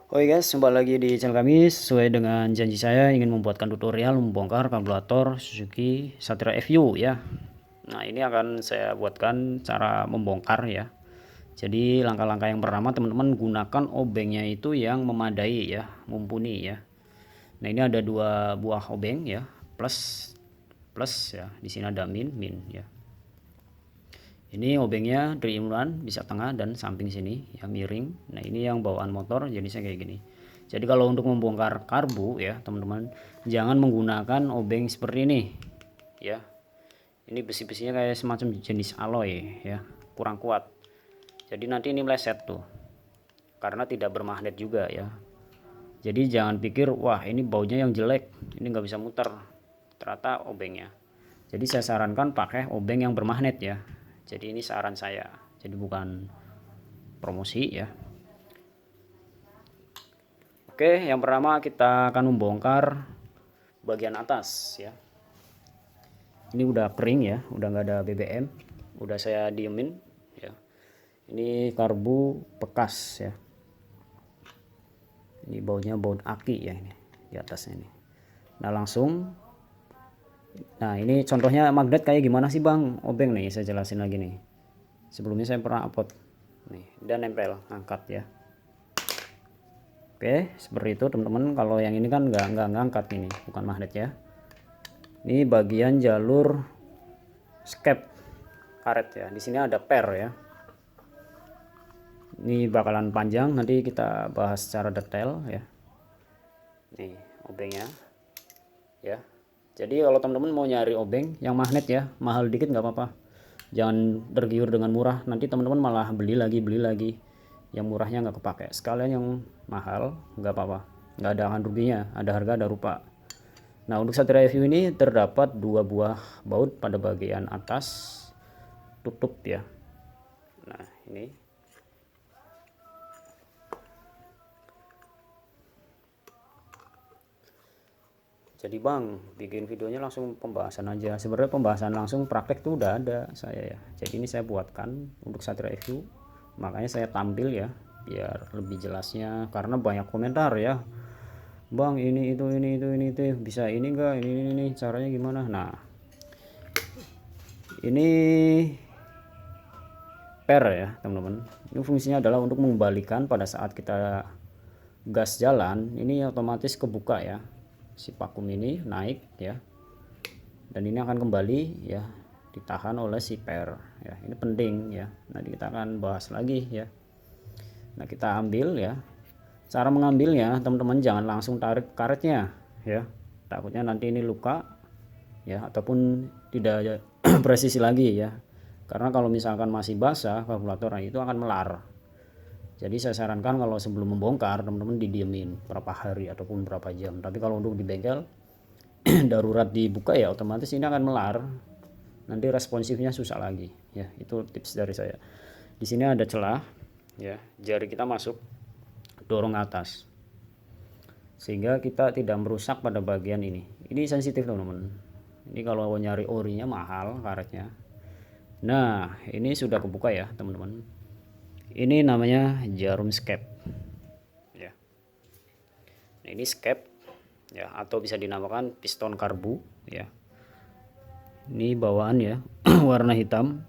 Oke guys, kembali lagi di channel kami. Sesuai dengan janji saya ingin membuatkan tutorial membongkar karburator Suzuki Satria FU ya. Nah, ini akan saya buatkan cara membongkar ya. Jadi langkah-langkah yang pertama teman-teman gunakan obengnya itu yang memadai ya, mumpuni ya. Nah, ini ada dua buah obeng ya, plus plus ya. Di sini ada min ya. Ini obengnya dari imuran bisa tengah dan samping sini ya, miring. Nah, ini yang bawaan motor jenisnya kayak gini. Jadi kalau untuk membongkar karbu ya teman-teman, jangan menggunakan obeng seperti ini ya. Ini besi-besinya kayak semacam jenis alloy ya, kurang kuat. Jadi nanti ini meleset tuh, karena tidak bermagnet juga ya. Jadi jangan pikir wah ini baunya yang jelek, ini nggak bisa muter, ternyata obengnya. Jadi saya sarankan pakai obeng yang bermagnet ya. Jadi ini saran saya, jadi bukan promosi ya. Oke, yang pertama kita akan membongkar bagian atas ya. Ini udah kering ya, udah nggak ada BBM, udah saya diemin ya. Ini karbu bekas ya. Ini baunya bau aki ya, ini di atasnya ini. Nah langsung, nah ini contohnya magnet kayak gimana sih bang obeng nih, saya jelasin lagi nih. Sebelumnya saya pernah upload nih, dan nempel angkat ya. Oke, seperti itu teman-teman. Kalau yang ini kan nggak ngangkat, ini bukan magnet ya. Ini bagian jalur skep karet ya. Di sini ada per ya. Ini bakalan panjang, nanti kita bahas secara detail ya. Nih obengnya ya. Jadi kalau teman-teman mau nyari obeng yang magnet ya, mahal dikit nggak apa-apa. Jangan tergiur dengan murah, nanti teman-teman malah beli lagi. Yang murahnya nggak kepake. Sekalian yang mahal nggak apa-apa, nggak ada akan ruginya, ada harga ada rupa. Nah untuk Satria FU ini terdapat dua buah baut pada bagian atas tutup ya. Nah ini jadi bang bikin videonya langsung pembahasan aja. Sebenarnya pembahasan langsung praktek tuh udah ada saya ya. Jadi ini saya buatkan untuk Satria FU, makanya saya tampil ya biar lebih jelasnya, karena banyak komentar ya, bang ini itu bisa ini enggak, ini caranya gimana. Nah ini per ya teman-teman, ini fungsinya adalah untuk mengembalikan pada saat kita gas jalan, ini otomatis kebuka ya, si vakum ini naik ya, dan ini akan kembali ya, ditahan oleh si per ya. Ini penting ya, nanti kita akan bahas lagi ya. Nah kita ambil ya, cara mengambilnya teman-teman jangan langsung tarik karetnya ya, takutnya nanti ini luka ya, ataupun tidak presisi lagi ya, karena kalau misalkan masih basah karburator itu akan melar. Jadi saya sarankan kalau sebelum membongkar teman-teman didiemin berapa hari ataupun berapa jam. Tapi kalau untuk di bengkel darurat dibuka ya otomatis ini akan melar, nanti responsifnya susah lagi ya. Itu tips dari saya. Di sini ada celah ya, jari kita masuk dorong atas sehingga kita tidak merusak pada bagian ini. Ini sensitif teman-teman, ini kalau nyari orinya mahal karetnya. Nah ini sudah kebuka ya teman-teman, ini namanya jarum skep ya. Nah, ini skep ya, atau bisa dinamakan piston karbu ya. Ini bawaan ya warna hitam.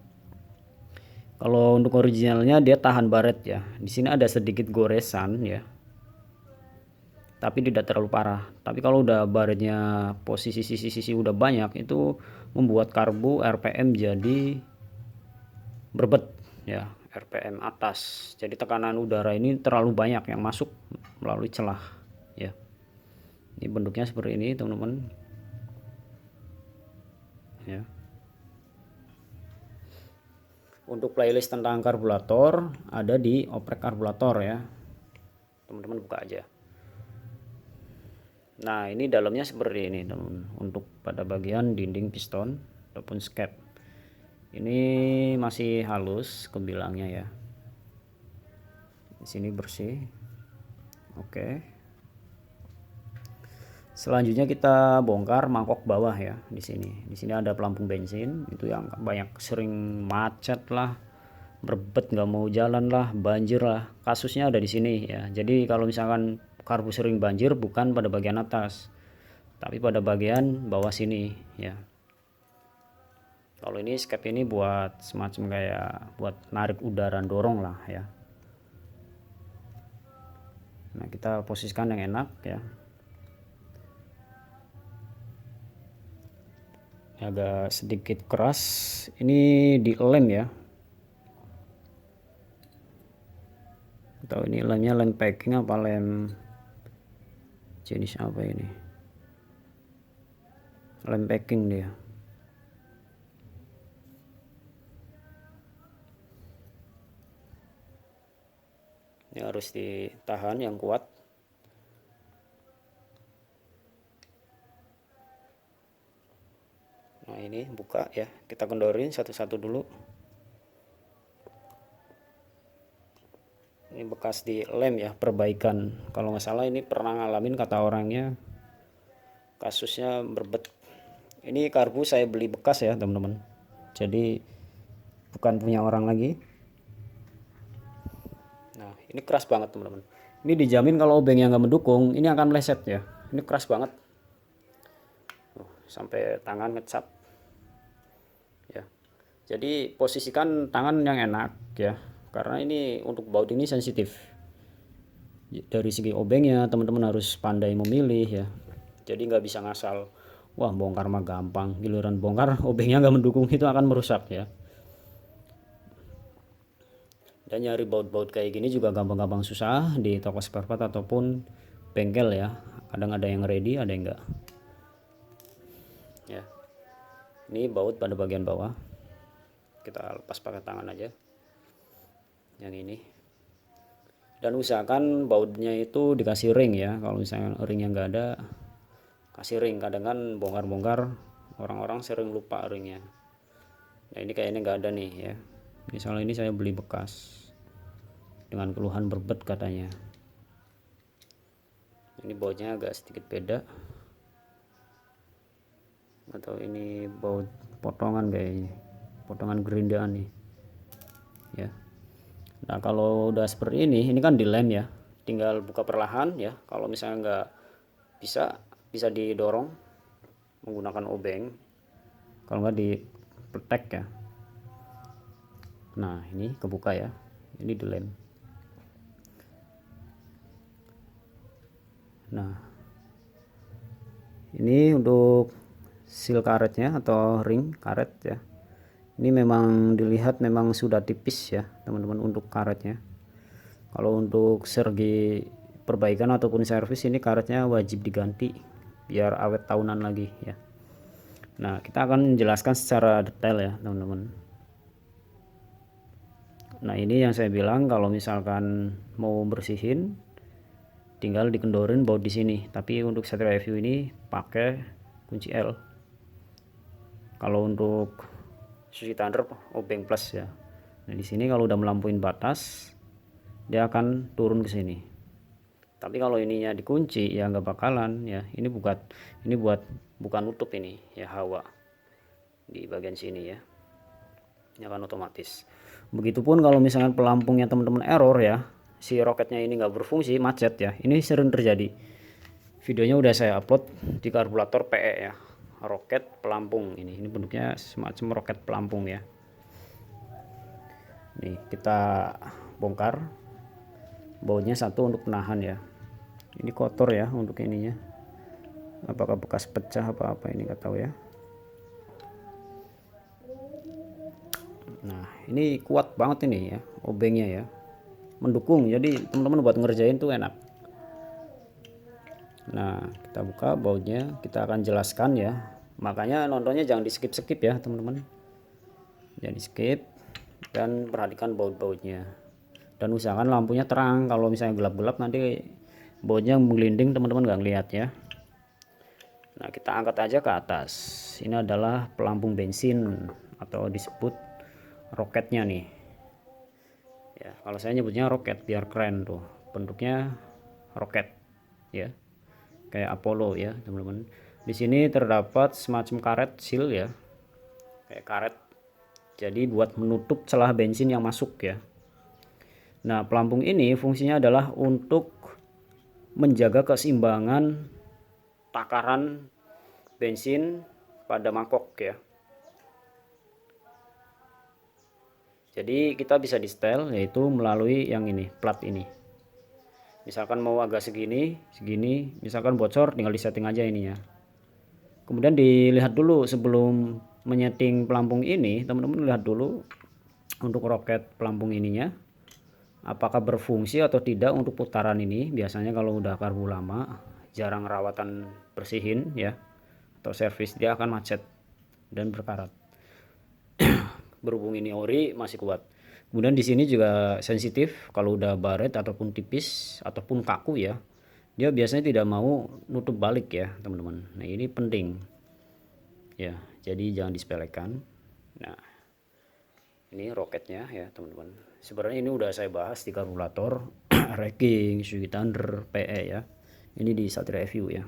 Kalau untuk originalnya dia tahan baret ya. Di sini ada sedikit goresan ya, tapi tidak terlalu parah. Tapi kalau udah baretnya posisi sisi udah banyak, itu membuat karbu RPM jadi berbet ya, RPM atas. Jadi tekanan udara ini terlalu banyak yang masuk melalui celah ya. Ini bentuknya seperti ini teman-teman ya. Untuk playlist tentang karburator ada di oprek karburator ya, teman-teman buka aja. Nah ini dalamnya seperti ini teman, untuk pada bagian dinding piston ataupun skep ini masih halus kebilangnya ya. Di sini bersih. Oke. Selanjutnya kita bongkar mangkok bawah ya. Di sini ada pelampung bensin, itu yang banyak sering macet lah, berbet, nggak mau jalan lah, banjir lah, kasusnya ada di sini ya. Jadi kalau misalkan karbu sering banjir bukan pada bagian atas tapi pada bagian bawah sini ya. Kalau ini skep ini buat semacam kayak buat narik udara, dorong lah ya. Nah kita posisikan yang enak ya, agak sedikit keras. Ini di lem ya, atau ini lemnya lem packing apa lem jenis apa ini, lem packing dia. Ini harus ditahan yang kuat. Nah ini buka ya, kita kendorin satu-satu dulu. Ini bekas di lem ya, perbaikan. Kalau nggak salah ini pernah ngalamin kata orangnya, kasusnya berbet. Ini karbu saya beli bekas ya teman-teman, jadi bukan punya orang lagi. Nah ini keras banget teman-teman. Ini dijamin kalau obengnya nggak mendukung ini akan meleset ya. Ini keras banget, sampai tangan ngecap ya. Jadi posisikan tangan yang enak ya, karena ini untuk baut ini sensitif. Dari segi obengnya teman-teman harus pandai memilih ya. Jadi nggak bisa ngasal, wah bongkar mah gampang, giliran bongkar obengnya nggak mendukung, itu akan merusak ya. Dan nyari baut-baut kayak gini juga gampang-gampang susah di toko spare part ataupun bengkel ya. Kadang ada yang ready, ada yang enggak ya. Ini baut pada bagian bawah, kita lepas pakai tangan aja yang ini. Dan usahakan bautnya itu dikasih ring ya. Kalau misalnya ringnya nggak ada, kasih ring. Kadang kan bongkar-bongkar orang-orang sering lupa ringnya. Nah ini kayaknya nggak ada nih ya. Misalnya ini saya beli bekas dengan keluhan berbet katanya. Ini bautnya agak sedikit beda, atau ini baut potongan kayaknya, potongan gerindaan nih ya. Nah kalau udah seperti ini kan dilem ya, tinggal buka perlahan ya. Kalau misalnya nggak bisa didorong menggunakan obeng, kalau nggak dipetek ya. Nah ini kebuka ya, ini dilem. Nah ini untuk seal karetnya atau ring karet ya. Ini memang dilihat memang sudah tipis ya teman-teman untuk karetnya. Kalau untuk segi perbaikan ataupun servis ini karetnya wajib diganti biar awet tahunan lagi ya. Nah kita akan menjelaskan secara detail ya teman-teman. Nah ini yang saya bilang, kalau misalkan mau bersihin tinggal dikendorin baut di sini. Tapi untuk setir review ini pakai kunci L. Kalau untuk susi thunder obeng plus ya. Nah di sini kalau udah melampuin batas dia akan turun ke sini. Tapi kalau ininya dikunci ya nggak bakalan ya. Ini bukan nutup ini ya, hawa di bagian sini ya. Ini akan otomatis. Begitupun kalau misalkan pelampungnya teman-teman error ya, si roketnya ini nggak berfungsi, macet ya. Ini sering terjadi. Videonya udah saya upload di karburator PE ya, roket pelampung. Ini bentuknya semacam roket pelampung ya. Nih kita bongkar bautnya satu untuk penahan ya. Ini kotor ya untuk ininya, apakah bekas pecah apa ini nggak tahu ya. Nah ini kuat banget ini ya obengnya ya, mendukung, jadi teman-teman buat ngerjain tuh enak. Nah kita buka bautnya, kita akan jelaskan ya, makanya nontonnya jangan di skip-skip ya teman-teman, jangan di skip, dan perhatikan baut-bautnya, dan usahakan lampunya terang. Kalau misalnya gelap-gelap nanti bautnya menggelinding, teman-teman nggak ngeliat ya. Nah kita angkat aja ke atas. Ini adalah pelampung bensin atau disebut roketnya nih ya. Kalau saya nyebutnya roket biar keren tuh, bentuknya roket ya, kayak Apollo ya teman-teman. Di sini terdapat semacam karet seal ya, kayak karet Jadi buat menutup celah bensin yang masuk ya. Nah, pelampung ini fungsinya adalah untuk menjaga keseimbangan takaran bensin pada mangkok ya. Jadi kita bisa di setel yaitu melalui yang ini, plat ini. Misalkan mau agak segini, misalkan bocor tinggal disetting aja ininya. Kemudian dilihat dulu sebelum menyeting pelampung ini, teman-teman lihat dulu untuk roket pelampung ininya apakah berfungsi atau tidak untuk putaran ini. Biasanya kalau udah karbu lama, jarang rawatan bersihin ya atau servis, dia akan macet dan berkarat. Berhubung ini ori masih kuat. Kemudian di sini juga sensitif, kalau udah baret ataupun tipis ataupun kaku ya, dia biasanya tidak mau nutup balik ya teman-teman. Nah ini penting ya, jadi jangan disepelekan. Nah ini roketnya ya teman-teman. Sebenarnya ini udah saya bahas di karburator, racking, Suzuki Thunder, PE ya. Ini di Satria Review ya.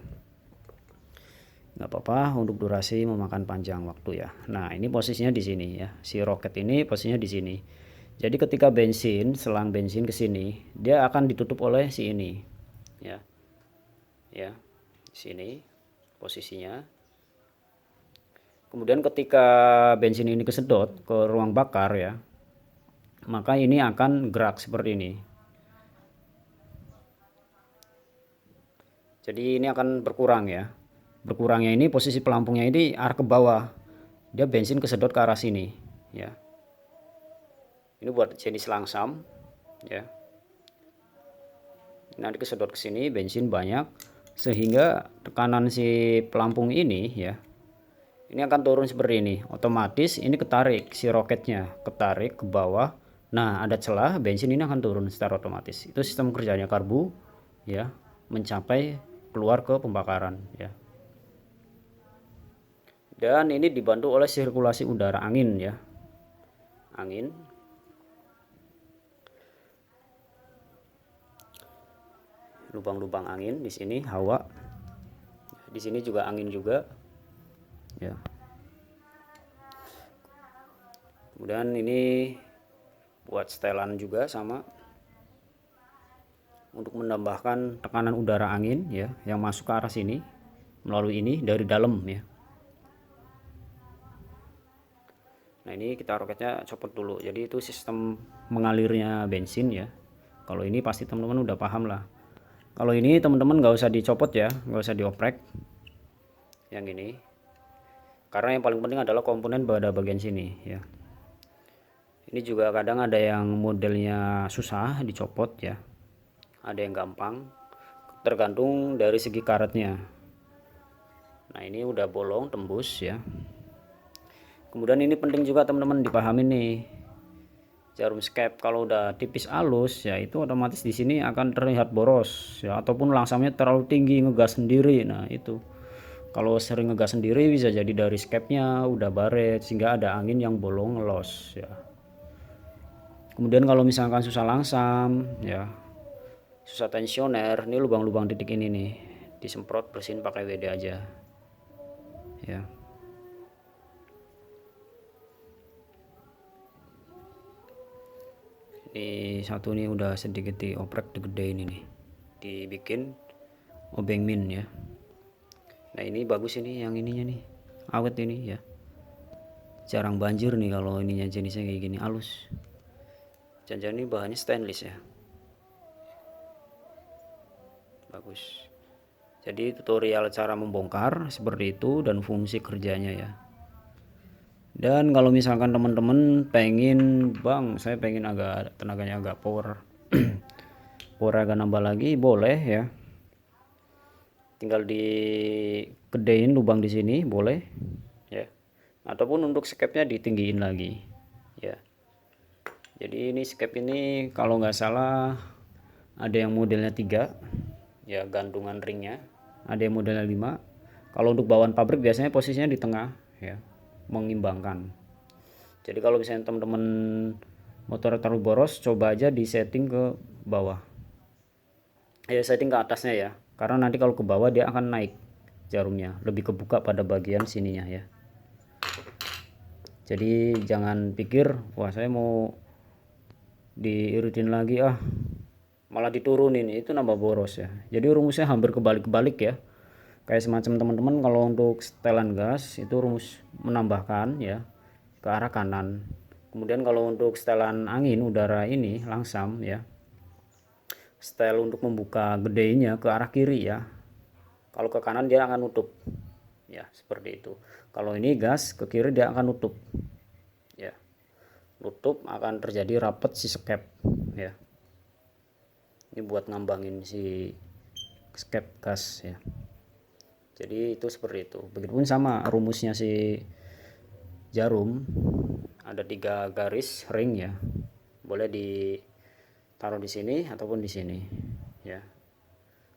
Nggak apa-apa, untuk durasi memakan panjang waktu ya. Nah ini posisinya di sini ya. Si roket ini posisinya di sini. Jadi ketika selang bensin ke sini, dia akan ditutup oleh si ini ya. Ya, sini posisinya. Kemudian ketika bensin ini kesedot ke ruang bakar ya, maka ini akan gerak seperti ini. Jadi ini akan berkurang ya. Berkurangnya ini posisi pelampungnya ini arah ke bawah. Dia bensin kesedot ke arah sini ya. Ini buat jenis langsam ya. Nanti kesedot ke sini bensin banyak sehingga tekanan si pelampung ini ya. Ini akan turun seperti ini. Otomatis ini ketarik si roketnya, ketarik ke bawah. Nah, ada celah, bensin ini akan turun secara otomatis. Itu sistem kerjanya karbu ya, mencapai keluar ke pembakaran ya. Dan ini dibantu oleh sirkulasi udara angin ya. Angin. Lubang-lubang angin di sini, hawa. Di sini juga angin juga. Ya. Kemudian ini buat setelan juga sama. Untuk menambahkan tekanan udara angin ya yang masuk ke arah sini melalui ini dari dalam ya. Nah, ini kita roketnya copot dulu. Jadi itu sistem mengalirnya bensin ya. Kalau ini pasti teman-teman udah paham lah. Kalau ini teman-teman nggak usah dicopot ya, nggak usah dioprek yang ini, karena yang paling penting adalah komponen pada bagian sini ya. Ini juga kadang ada yang modelnya susah dicopot ya, ada yang gampang, tergantung dari segi karetnya. Nah ini udah bolong tembus ya. Kemudian ini penting juga teman-teman dipahami nih, jarum skep kalau udah tipis halus ya itu otomatis di sini akan terlihat boros ya, ataupun langsamnya terlalu tinggi ngegas sendiri. Nah itu kalau sering ngegas sendiri bisa jadi dari skepnya udah baret sehingga ada angin yang bolong ngelos ya. Kemudian kalau misalkan susah langsam ya, susah tensioner, ini lubang-lubang titik ini nih disemprot bersihin pakai WD aja ya. Ini satu nih udah sedikit dioprek, digedein ini, dibikin obeng min ya. Nah ini bagus ini, yang ininya nih awet ini ya, jarang banjir nih kalau ininya jenisnya kayak gini halus. Jangan-jangan ini bahannya stainless ya, bagus. Jadi tutorial cara membongkar seperti itu dan fungsi kerjanya ya. Dan kalau misalkan teman-teman pengen, bang saya pengen agak tenaganya agak power power agak nambah lagi, boleh ya, tinggal digedein lubang di sini boleh ya, ataupun untuk skepnya ditinggiin lagi ya. Jadi ini skep ini kalau nggak salah ada yang modelnya 3 ya, gantungan ringnya, ada yang modelnya 5. Kalau untuk bawaan pabrik biasanya posisinya di tengah ya, mengimbangkan. Jadi kalau misalnya teman-teman motor terlalu boros, coba aja di setting ke bawah ya, setting ke atasnya ya, karena nanti kalau ke bawah dia akan naik jarumnya, lebih kebuka pada bagian sininya ya. Jadi jangan pikir wah saya mau diiritin lagi malah diturunin, itu nambah boros ya. Jadi rumusnya hampir kebalik-kebalik ya, kayak semacam teman-teman kalau untuk setelan gas itu rumus menambahkan ya ke arah kanan, kemudian kalau untuk setelan angin udara ini langsam ya, setel untuk membuka gedenya ke arah kiri ya, kalau ke kanan dia akan nutup ya, seperti itu. Kalau ini gas ke kiri dia akan nutup ya, nutup akan terjadi rapet si skep ya. Ini buat ngambangin si skep gas ya. Jadi itu seperti itu. Begitupun sama rumusnya si jarum, ada 3 garis ring ya, boleh ditaruh di sini ataupun di sini ya.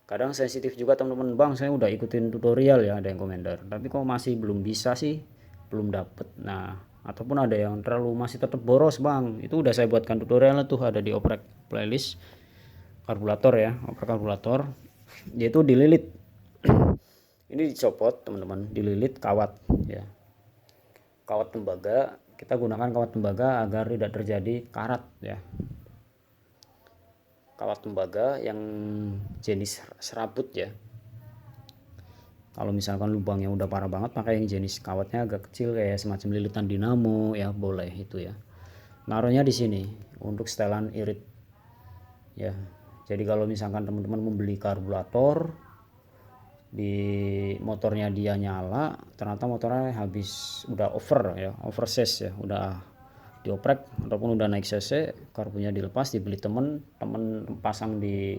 Kadang sensitif juga teman-teman, bang saya udah ikutin tutorial ya, ada yang komentar, tapi kok masih belum bisa sih, belum dapet. Nah, ataupun ada yang terlalu masih tetap boros bang, itu udah saya buatkan tutorialnya tuh, ada di oprek playlist karburator ya, oprek karburator, yaitu dililit. Ini dicopot teman-teman, dililit kawat ya, kawat tembaga. Kita gunakan kawat tembaga agar tidak terjadi karat ya, kawat tembaga yang jenis serabut ya. Kalau misalkan lubangnya udah parah banget, pakai yang jenis kawatnya agak kecil kayak semacam lilitan dinamo ya, boleh itu ya. Naruhnya di sini untuk setelan irit ya. Jadi kalau misalkan teman-teman membeli karburator, di motornya dia nyala, ternyata motornya habis udah over ya, oversize ya, udah dioprek ataupun udah naik cc, karbunya dilepas, dibeli temen pasang di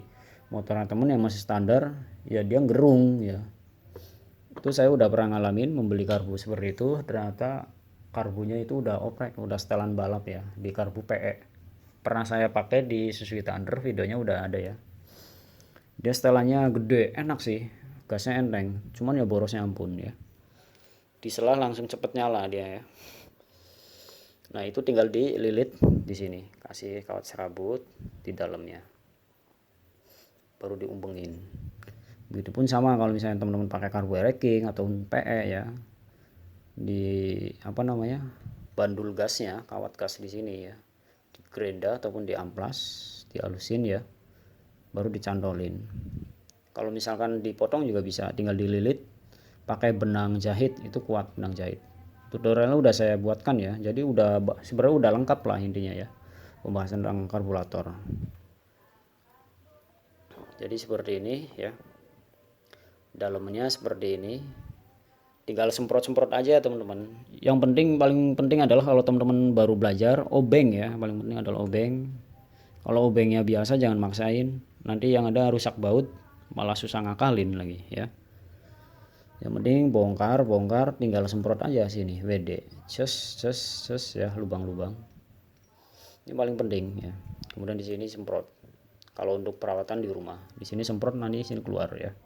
motornya temen yang masih standar ya, dia gerung ya. Itu saya udah pernah ngalamin membeli karbu seperti itu, ternyata karbunya itu udah oprek, udah setelan balap ya, di karbu PE. Pernah saya pakai di Suzuki Thunder, videonya udah ada ya. Dia setelannya gede, enak sih, gasnya enteng, cuman ya borosnya ampun ya. Disela langsung cepet nyala dia ya. Nah itu tinggal dililit di sini, kasih kawat serabut di dalamnya, baru diumbengin. Begitupun sama kalau misalnya teman-teman pakai karbu racking atau PE ya, di apa namanya, bandul gasnya, kawat gas di sini ya, di gerenda ataupun di amplas, dihalusin ya, baru dicantolin. Kalau misalkan dipotong juga bisa, tinggal dililit pakai benang jahit, itu kuat benang jahit. Tutorialnya udah saya buatkan ya, jadi sebenarnya udah lengkap lah intinya ya, pembahasan tentang karburator. Jadi seperti ini ya, dalamnya seperti ini, tinggal semprot-semprot aja teman-teman. Yang penting, paling penting adalah kalau teman-teman baru belajar, obeng ya, paling penting adalah obeng. Kalau obengnya biasa jangan maksain, nanti yang ada rusak baut, malah susah ngakalin lagi ya. Yang penting bongkar tinggal semprot aja sini WD, ces ya, lubang-lubang. Ini paling penting ya. Kemudian di sini semprot. Kalau untuk perawatan di rumah, di sini semprot, nanti sini keluar ya.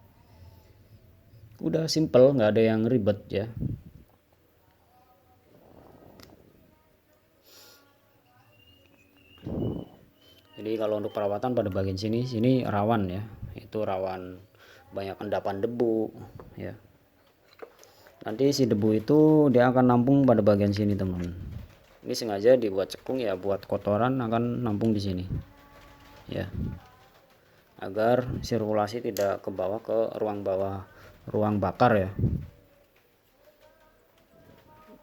Udah simple, nggak ada yang ribet ya. Jadi kalau untuk perawatan pada bagian sini rawan ya, itu rawan banyak endapan debu ya. Nanti si debu itu dia akan nampung pada bagian sini teman. Ini sengaja dibuat cekung ya, buat kotoran akan nampung di sini ya, agar sirkulasi tidak ke bawah, ke ruang bawah, ruang bakar ya.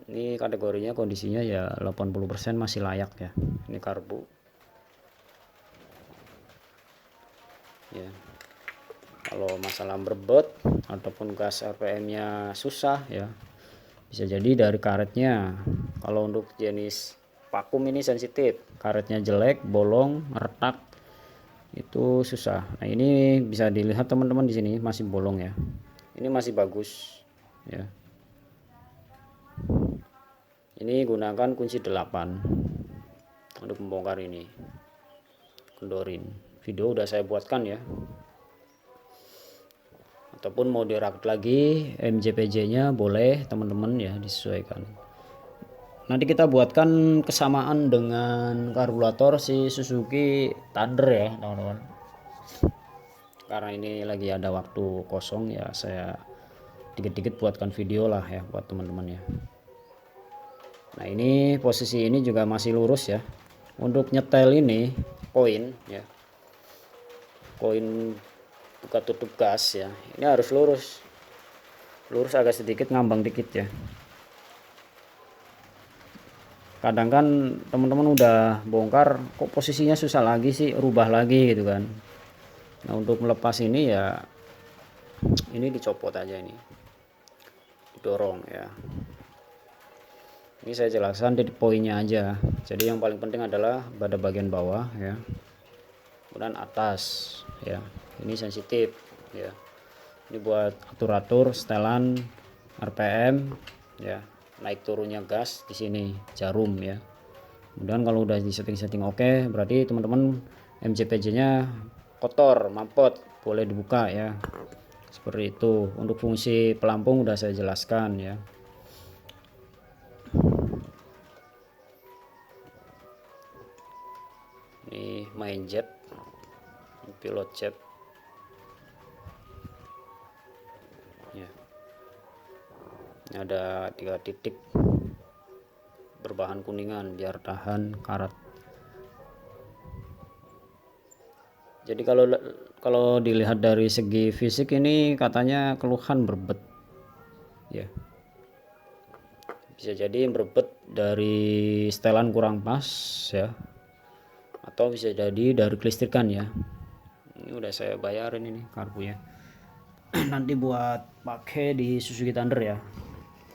Ini kategorinya kondisinya ya 80% masih layak ya. Ini karbu ya. Kalau masalah berbet ataupun gas RPM-nya susah ya, bisa jadi dari karetnya. Kalau untuk jenis vakum ini sensitif, karetnya jelek, bolong, retak, itu susah. Nah ini bisa dilihat teman-teman, di sini masih bolong ya, ini masih bagus ya. Ini gunakan kunci 8 untuk membongkar ini, kendorin. Video udah saya buatkan ya, ataupun mau dirakit lagi MJPJ nya boleh teman-teman ya, disesuaikan. Nanti kita buatkan kesamaan dengan karburator si Suzuki Thunder ya teman-teman. Karena ini lagi ada waktu kosong ya, saya dikit-dikit buatkan video lah ya buat teman-teman ya. Nah ini posisi ini juga masih lurus ya. Untuk nyetel ini koin ya, koin buka tutup gas ya, ini harus lurus, agak sedikit ngambang dikit ya. Kadang kan teman-teman udah bongkar kok posisinya susah lagi sih, rubah lagi gitu kan. Nah untuk melepas ini ya, ini dicopot aja, ini didorong ya. Ini saya jelaskan di poinnya aja. Jadi yang paling penting adalah pada bagian bawah ya, kemudian atas ya, ini sensitif ya. Ini buat atur-atur setelan RPM ya, naik turunnya gas di sini jarum ya. Kemudian kalau udah di setting oke, berarti teman-teman MJPJ-nya kotor, mampet, boleh dibuka ya. Seperti itu. Untuk fungsi pelampung udah saya jelaskan ya. Ini main jet, pilot jet. Ya. Ini ada 3 titik berbahan kuningan biar tahan karat. Jadi kalau dilihat dari segi fisik ini katanya keluhan berbet ya, bisa jadi berbet dari setelan kurang pas ya, atau bisa jadi dari kelistrikan ya. Ini udah saya bayarin ini karbunya. Nanti buat pakai di Suzuki Thunder ya,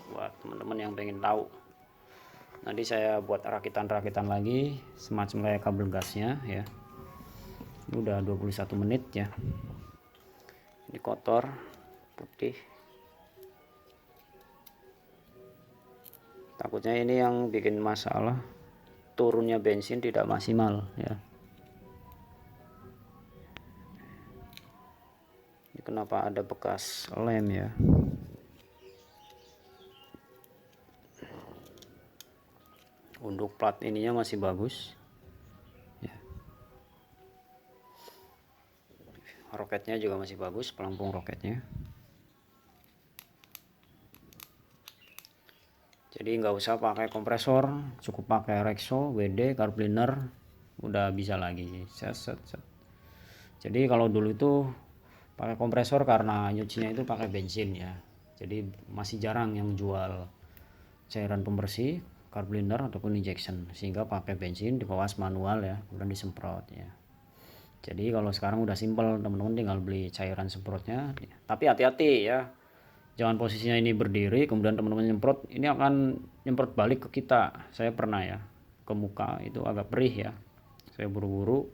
buat teman-teman yang pengen tahu. Nanti saya buat rakitan lagi semacam kayak kabel gasnya ya. Ini udah 21 menit ya. Ini kotor, putih. Takutnya ini yang bikin masalah, turunnya bensin tidak maksimal ya. Ini kenapa ada bekas lem ya. Untuk plat ininya masih bagus ya. Roketnya juga masih bagus, pelampung roketnya. Jadi nggak usah pakai kompresor, cukup pakai Rexo, WD, carbliner, udah bisa lagi. Set. Jadi kalau dulu itu pakai kompresor karena nyucinya itu pakai bensin ya. Jadi masih jarang yang jual cairan pembersih, carbliner ataupun injection, sehingga pakai bensin dibawas manual ya, kemudian disemprot ya. Jadi kalau sekarang udah simpel, teman-teman tinggal beli cairan semprotnya. Tapi hati-hati ya, jangan posisinya ini berdiri kemudian teman-teman nyemprot, ini akan nyemprot balik ke kita. Saya pernah ya, ke muka itu agak perih ya, saya buru-buru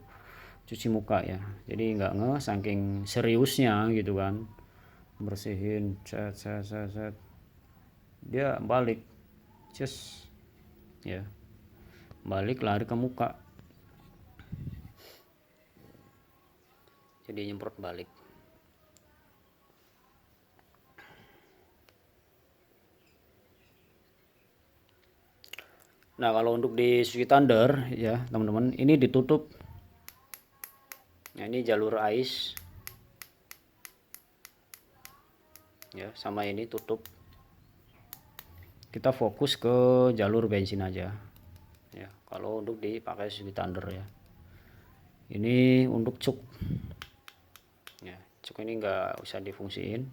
cuci muka ya, jadi nggak saking seriusnya gitu kan, bersihin set, dia balik ya, balik lari ke muka, jadi nyemprot balik. Nah kalau untuk di Suzuki Thunder ya teman-teman, ini ditutup. Nah ini jalur ice ya, sama ini tutup. Kita fokus ke jalur bensin aja ya, kalau untuk dipakai Suzuki Thunder ya. Ini untuk cuk ya, cuk ini nggak usah difungsiin.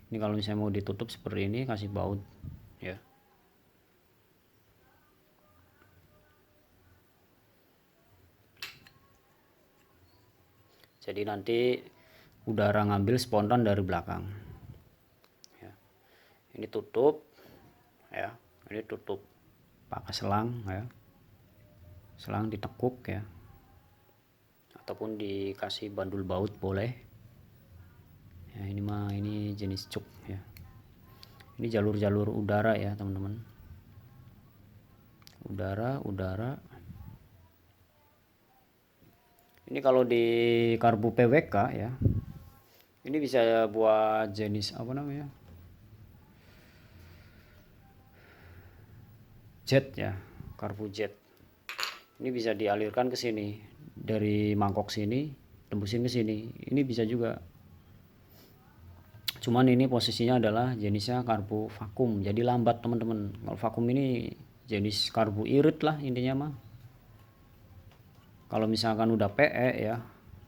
Ini kalau misalnya mau ditutup seperti ini, kasih baut ya. Jadi nanti udara ngambil spontan dari belakang ya. Ini tutup ya, ini tutup pakai selang ya, selang ditekuk ya, ataupun dikasih bandul baut boleh ya. Ini mah ini jenis cuk ya. Ini jalur-jalur udara ya teman-teman, udara. Ini kalau di karbu PWK ya, ini bisa buat jenis apa namanya, jet ya, karbu jet. Ini bisa dialirkan ke sini dari mangkok sini, tembusin ke sini. Ini bisa juga. Cuman ini posisinya adalah jenisnya karbu vakum, jadi lambat teman-teman. Kalau vakum ini jenis karbu irit lah intinya mah. Kalau misalkan udah PE ya,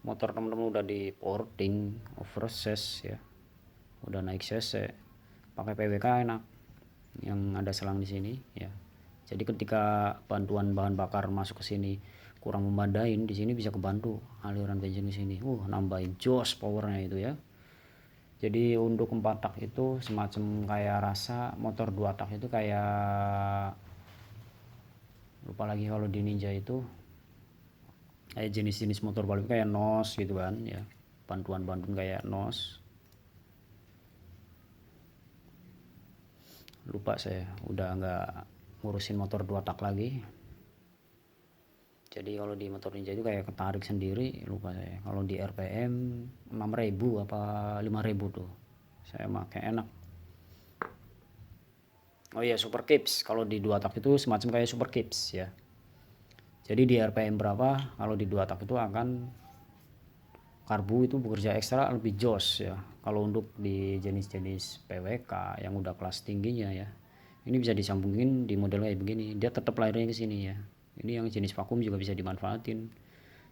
motor teman-teman udah di porting oversize ya, udah naik cc, pakai PWK enak yang ada selang di sini ya. Jadi ketika bantuan bahan bakar masuk ke sini kurang memadai, di sini bisa kebantu aliran bensin di sini. Nambahin jos powernya itu ya. Jadi untuk 4 tak itu semacam kayak rasa motor 2 tak itu kayak, lupa lagi kalau di Ninja itu kayak jenis-jenis motor balap kayak NOS gitu kan ya, bantuan-bantuan kayak NOS, lupa saya, udah nggak ngurusin motor 2 tak lagi. Jadi kalau di motor Ninja itu kayak ketarik sendiri, lupa saya. Kalau di RPM 6.000 apa 5.000 tuh saya pakai, enak. Oh iya, super kips kalau di 2 tak itu semacam kayak super kips ya. Jadi di RPM berapa, kalau di 2 tak itu akan karbu itu bekerja ekstra lebih jos ya. Kalau untuk di jenis-jenis PWK yang udah kelas tingginya ya, ini bisa disambungin di model kayak begini, dia tetap larinya ke sini ya. Ini yang jenis vakum juga bisa dimanfaatin.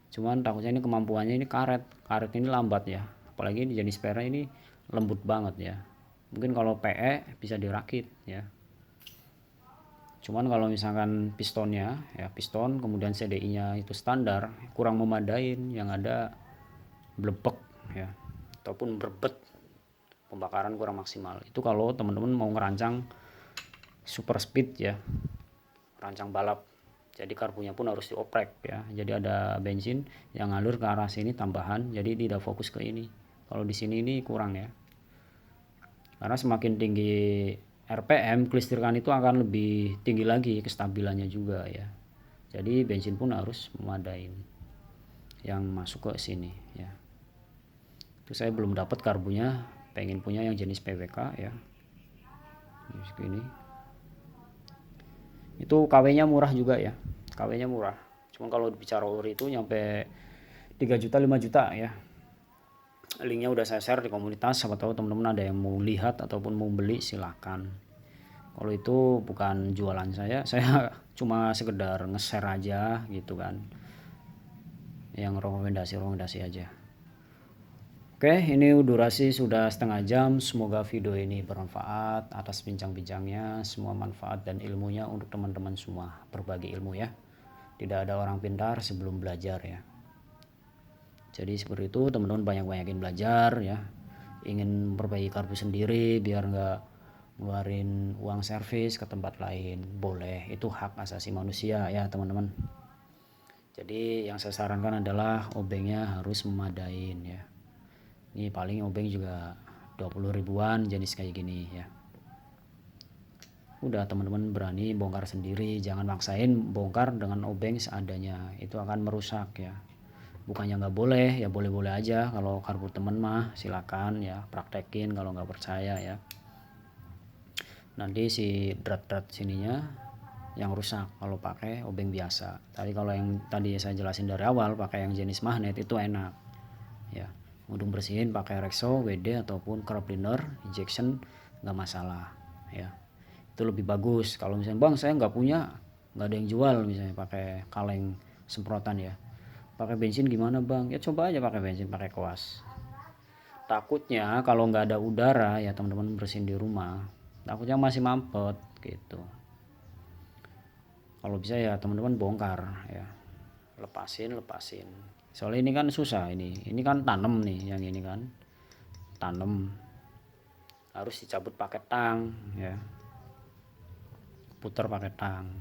Cuman takutnya ini kemampuannya ini karet ini lambat ya. Apalagi di jenis Pera ini lembut banget ya. Mungkin kalau PE bisa dirakit ya. Cuman kalau misalkan pistonnya ya, piston kemudian CDI-nya itu standar, kurang memadain, yang ada blebek ya, ataupun berbet, pembakaran kurang maksimal. Itu kalau teman-teman mau ngerancang super speed ya, rancang balap. Jadi karbunya pun harus dioprek ya. Jadi ada bensin yang ngalir ke arah sini tambahan, jadi tidak fokus ke ini. Kalau di sini ini kurang ya. Karena semakin tinggi RPM, kelistrikan itu akan lebih tinggi lagi kestabilannya juga ya. Jadi bensin pun harus memadain yang masuk ke sini ya. Itu saya belum dapat karbunya, pengen punya yang jenis PWK ya. Ini itu KW-nya murah juga ya, KW-nya murah. Cuma kalau bicara ori itu nyampe 3 juta 5 juta ya. Linknya udah saya share di komunitas, siapa tahu teman-teman ada yang mau lihat ataupun mau beli silakan. Kalau itu bukan jualan saya cuma sekedar nge-share aja gitu kan, yang rekomendasi aja. Oke, ini durasi sudah setengah jam. Semoga video ini bermanfaat atas bincang-bincangnya. Semua manfaat dan ilmunya untuk teman-teman semua. Berbagi ilmu ya. Tidak ada orang pintar sebelum belajar ya. Jadi seperti itu, teman-teman banyak-banyakin belajar ya. Ingin memperbaiki karbu sendiri biar nggak ngeluarin uang servis ke tempat lain, boleh. Itu hak asasi manusia ya teman-teman. Jadi yang saya sarankan adalah obengnya harus memadain ya. Ini paling obeng juga 20 ribuan jenis kayak gini ya. Udah teman-teman berani bongkar sendiri, jangan maksain bongkar dengan obeng seadanya, itu akan merusak ya. Bukannya nggak boleh ya, boleh-boleh aja. Kalau karbu temen mah silakan ya, praktekin kalau nggak percaya ya. Nanti si drat-drat sininya yang rusak kalau pakai obeng biasa. Tapi kalau yang tadi saya jelasin dari awal pakai yang jenis magnet itu enak ya. Untuk bersihin pakai Rexo, WD ataupun crop cleaner injection nggak masalah ya. Itu lebih bagus. Kalau misalnya bang saya nggak punya, nggak ada yang jual, misalnya pakai kaleng semprotan ya, pakai bensin gimana bang? Ya coba aja pakai bensin, pakai koas. Takutnya kalau nggak ada udara ya teman-teman bersihin di rumah, takutnya masih mampet gitu. Kalau bisa ya teman-teman bongkar ya, lepasin. Soalnya ini kan susah, ini kan tanam nih, yang ini kan tanam harus dicabut pakai tang ya, putar pakai tang.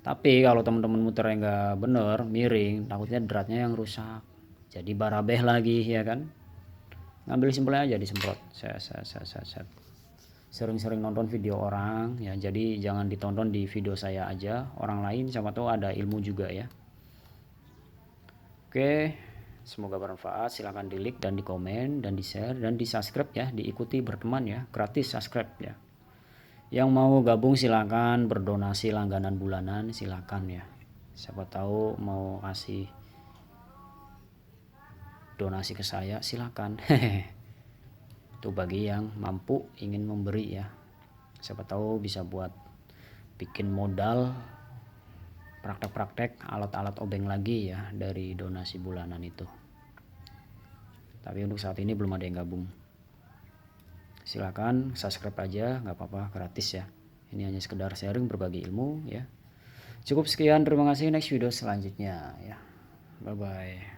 Tapi kalau teman-teman muternya nggak bener, miring, takutnya dratnya yang rusak, jadi barabeh lagi ya kan. Ngambil simpelnya aja disemprot. Saya sering-sering nonton video orang ya, jadi jangan ditonton di video saya aja, orang lain siapa tahu ada ilmu juga ya. Oke, semoga bermanfaat. Silahkan di like dan di komen dan di share dan di subscribe ya, diikuti berteman ya, gratis subscribe ya. Yang mau gabung silahkan, berdonasi langganan bulanan silahkan ya. Siapa tahu mau kasih donasi ke saya silahkan. Itu bagi yang mampu ingin memberi ya. Siapa tahu bisa buat bikin modal praktek-praktek alat-alat obeng lagi ya dari donasi bulanan itu. Tapi untuk saat ini belum ada yang gabung. Silakan subscribe aja, nggak apa-apa, gratis ya. Ini hanya sekedar sharing berbagi ilmu ya. Cukup sekian, terima kasih, next video selanjutnya ya. Bye bye.